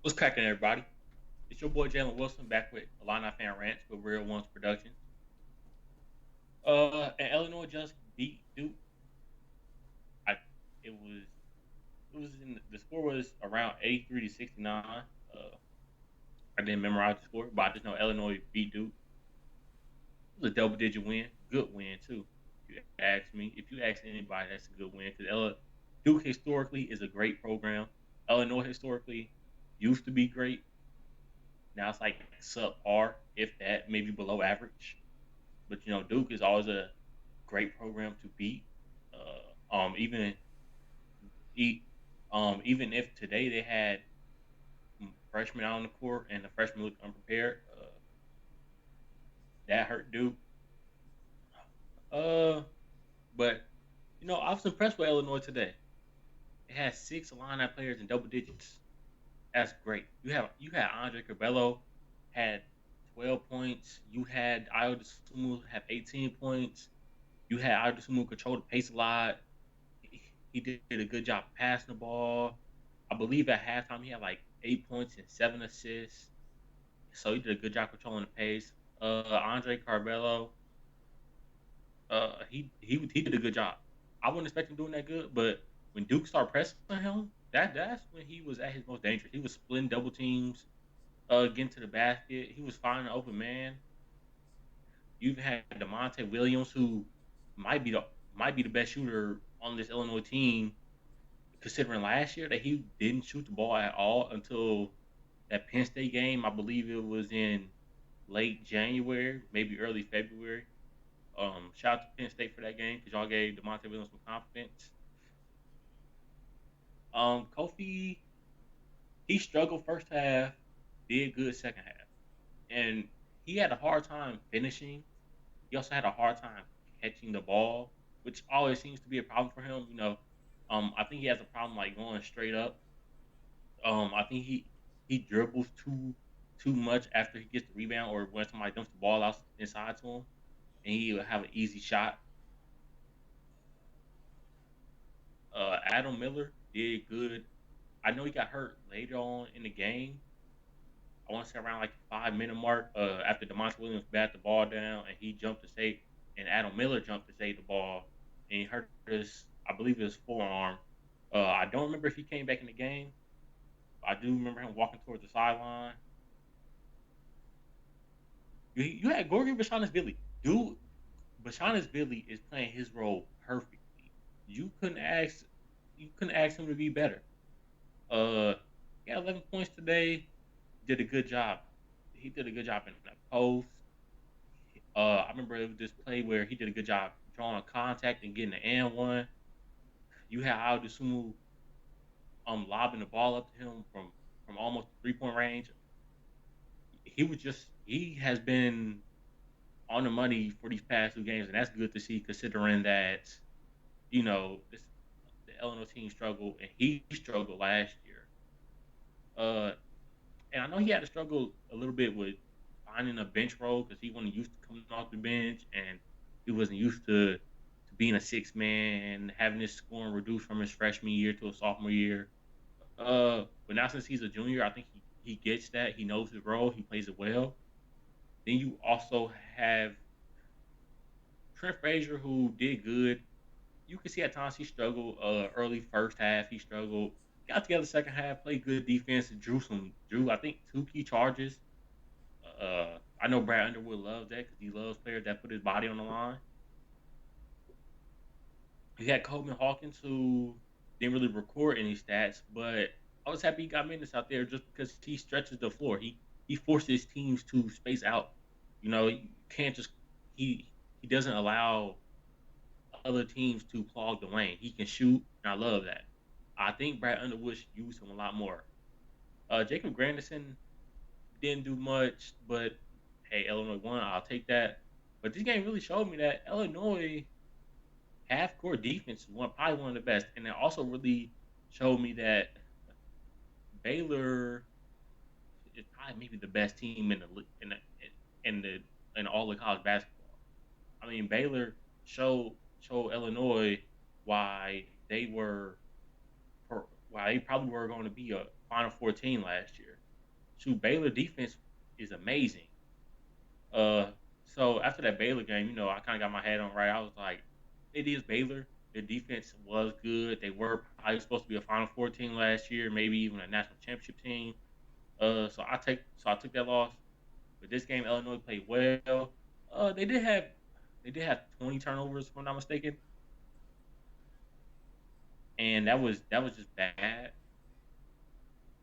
What's cracking, everybody? It's your boy Jalen Wilson back with Illini Fan Rants with Real Ones Productions. And Illinois just beat Duke. I it was the score was around 83-69. I didn't memorize the score, but I just know Illinois beat Duke. It was a double digit win, good win too. If you ask me, if you ask anybody, that's a good win because Duke historically is a great program. Illinois historically used to be great. Now it's like subpar, if that, maybe below average. But Duke is always a great program to beat. Even even if today they had freshmen out on the court and the freshmen looked unprepared, that hurt Duke. Uh, but I was impressed with Illinois today. It had six Illini players in double digits. That's great. You had Andre Cabello had 12 points. You had Ayo Dosunmu have 18 points. You had Ayo Dosunmu control the pace a lot. He did a good job passing the ball. I believe at halftime he had like 8 points and 7 assists. So he did a good job controlling the pace. Andre Carvello, he did a good job. I wouldn't expect him doing that good, but when Duke started pressing him, that's when he was at his most dangerous. He was splitting double teams, getting to the basket. He was finding an open man. You even had Demonte Williams, who might be the best shooter on this Illinois team, considering last year that he didn't shoot the ball at all until that Penn State game. I believe it was in late January, maybe early February. Shout out to Penn State for that game because y'all gave Demonte Williams some confidence. Kofi, he struggled first half, did good second half, and he had a hard time finishing. He also had a hard time catching the ball, which always seems to be a problem for him. I think he has a problem like going straight up. I think he dribbles too much after he gets the rebound or when somebody dumps the ball out inside to him, and he will have an easy shot. Adam Miller did good. I know he got hurt later on in the game. I want to say around like the 5 minute mark. After Demonte Williams bat the ball down and he jumped to save, and Adam Miller jumped to save the ball, and he hurt his, I believe, his forearm. I don't remember if he came back in the game. I do remember him walking towards the sideline. You had Gorgie Bashanis-Billy. Dude, Bashanis-Billy is playing his role perfectly. You couldn't ask you couldn't ask him to be better. Uh, he had 11 points today. Did a good job. He did a good job in the post. I remember it was this play where he did a good job drawing contact and getting the and one. You had Aldo Sumu lobbing the ball up to him from almost 3 point range. He has been on the money for these past two games, and that's good to see considering that this the Illinois team struggled and he struggled last year. Uh, and I know he had to struggle a little bit with finding a bench role because he wasn't used to coming off the bench and he wasn't used to being a six man, having his scoring reduced from his freshman year to a sophomore year. But now since he's a junior, I think he gets that. He knows his role. He plays it well. Then you also have Trent Frazier, who did good. You can see at times he struggled. Early first half, he struggled. Got together second half, played good defense, and drew I think two key charges. I know Brad Underwood loves that because he loves players that put his body on the line. He had Coleman Hawkins, who didn't really record any stats, but I was happy he got minutes out there just because he stretches the floor. He forces teams to space out. You can't just he doesn't allow other teams to clog the lane. He can shoot, and I love that. I think Brad Underwood should use him a lot more. Jacob Grandison didn't do much, but hey, Illinois won. I'll take that. But this game really showed me that Illinois half court defense is probably one of the best, and it also really showed me that Baylor is probably maybe the best team in the in all of college basketball. I mean, Baylor showed Illinois why they were wow, they probably were going to be a Final Four team last year. Shoot, Baylor defense is amazing. Uh, so after that Baylor game, I kind of got my head on right. I was like, it is Baylor. The defense was good. They were probably supposed to be a Final Four team last year, maybe even a national championship team. So I took that loss. But this game, Illinois played well. They did have 20 turnovers, if I'm not mistaken, and that was just bad.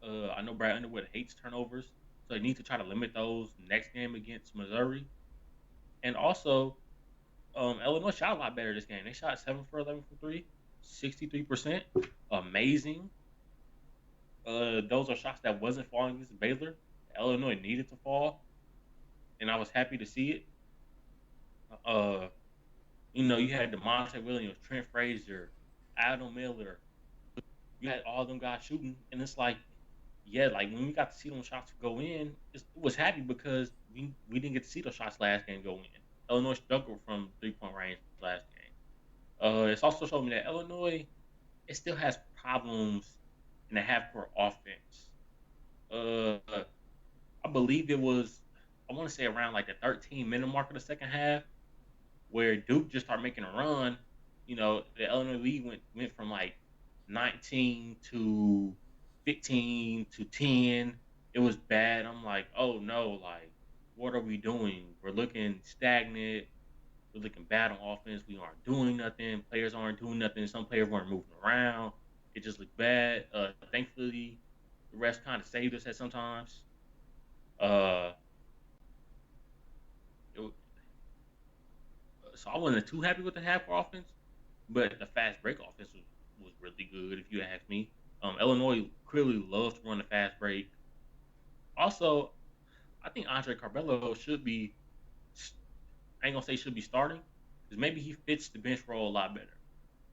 I know Brad Underwood hates turnovers, so they need to try to limit those next game against Missouri. And also, Illinois shot a lot better this game. They shot 7 for 11 from three, 63%. Amazing. Those are shots that wasn't falling against Baylor. Illinois needed to fall, and I was happy to see it. Uh, you had DeMonte Williams, Trent Frazier, Adam Miller. You had all them guys shooting, and it's like, yeah, like when we got to see them shots go in, it was happy because we didn't get to see those shots last game go in. Illinois struggled from 3-point range last game. It's also showed me that Illinois it still has problems in the half court offense. Uh, I believe it was I want to say around like the 13-minute mark of the second half where Duke just started making a run. The Illinois lead went from like 19 to 15 to 10. It was bad. I'm like, oh no, like what are we doing? We're looking stagnant. We're looking bad on offense. We aren't doing nothing. Players aren't doing nothing. Some players weren't moving around. It just looked bad. Thankfully, the refs kind of saved us at sometimes. Uh, it, so I wasn't too happy with the half court offense, but the fast break offense was really good, if you ask me. Illinois clearly loves to run the fast break. Also, I think Andre Carbello should be. I ain't gonna say should be starting because maybe he fits the bench role a lot better.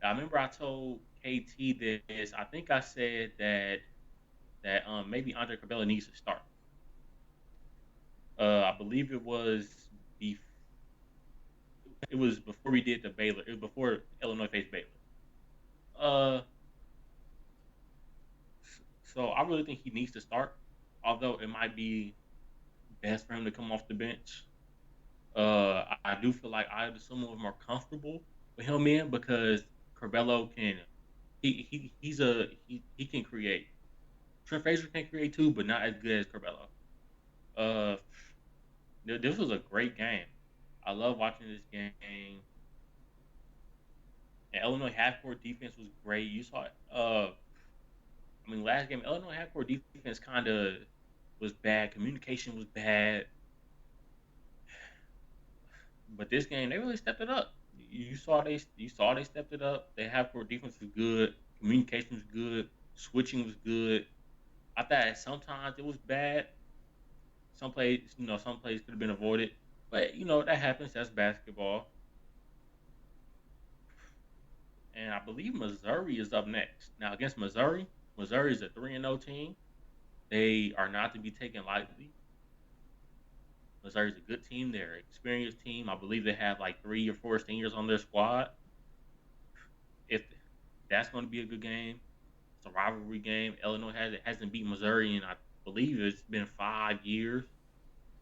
I remember I told KT this. I think I said that maybe Andre Carbello needs to start. I believe it was before we did the Baylor. It was before Illinois faced Baylor. Uh, so I really think he needs to start, although it might be best for him to come off the bench. I do feel like either someone was more comfortable with him in because Corbello can he can create. Trent Frazier can create too, but not as good as Corbello. Uh, this was a great game. I love watching this game. And Illinois half court defense was great. You saw it. Last game Illinois half court defense kind of was bad. Communication was bad. But this game, they really stepped it up. You saw they stepped it up. They half court defense was good. Communication was good. Switching was good. I thought sometimes it was bad. Some plays could have been avoided. But that happens. That's basketball. And I believe Missouri is up next. Now against Missouri, Missouri is a 3-0 team. They are not to be taken lightly. Missouri's a good team. They're an experienced team. I believe they have like 3 or 4 seniors on their squad. If that's going to be a good game, it's a rivalry game. Illinois hasn't beat Missouri in I believe it's been 5 years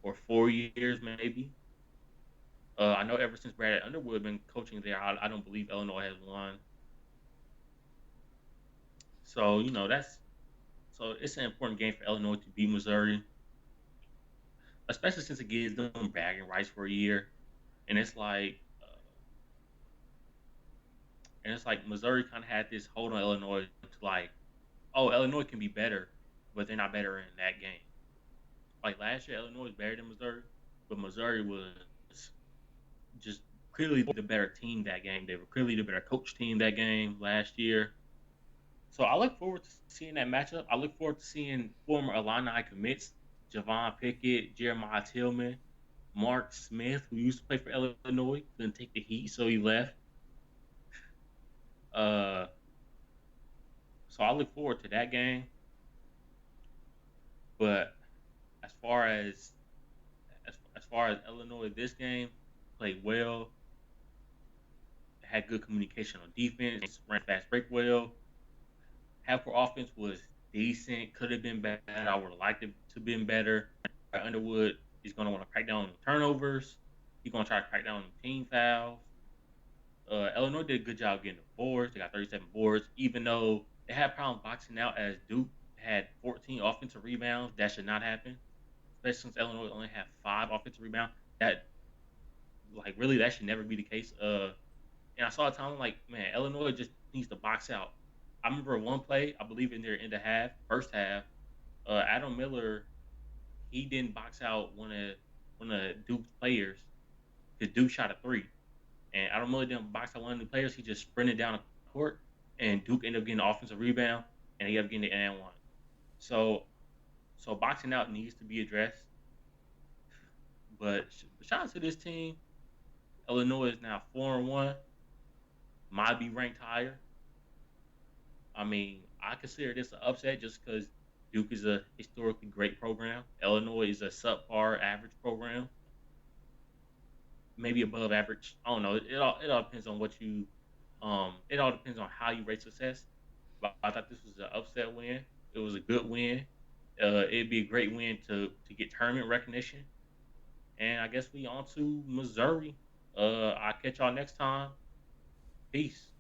or 4 years maybe. I know ever since Brad Underwood been coaching there, I don't believe Illinois has won. So it's an important game for Illinois to beat Missouri, especially since it gives them bragging rights for a year. And it's like Missouri kind of had this hold on Illinois to like, oh, Illinois can be better, but they're not better in that game. Like last year, Illinois was better than Missouri, but Missouri was just clearly the better team that game. They were clearly the better coach team that game last year. So I look forward to seeing that matchup. I look forward to seeing former Illini commits Javon Pickett, Jeremiah Tillman, Mark Smith, who used to play for Illinois, couldn't take the heat, so he left. Uh, so I look forward to that game. But as far as as far as Illinois, this game played well, had good communication on defense, ran fast break well, half court offense was decent. Could have been better. I would have liked it to been better. Underwood is going to want to crack down on turnovers. He's going to try to crack down on team fouls. Illinois did a good job getting the boards. They got 37 boards, even though they had problems boxing out as Duke had 14 offensive rebounds. That should not happen, especially since Illinois only had 5 offensive rebounds. That, like, really, that should never be the case. And I saw a time like, man, Illinois just needs to box out. I remember one play, I believe in their end of half, first half, Adam Miller, he didn't box out one of Duke's players because Duke shot a three. And I don't really didn't box out one of the players. He just sprinted down the court, and Duke ended up getting the offensive rebound, and he ended up getting the and one. So, so boxing out needs to be addressed. But shout out to this team. Illinois is now 4-1. Might be ranked higher. I mean, I consider this an upset just because Duke is a historically great program. Illinois is a subpar average program, maybe above average. I don't know. It all depends on what you it all depends on how you rate success. But I thought this was an upset win. It was a good win. It'd be a great win to get tournament recognition. And I guess we on to Missouri. I'll catch y'all next time. Peace.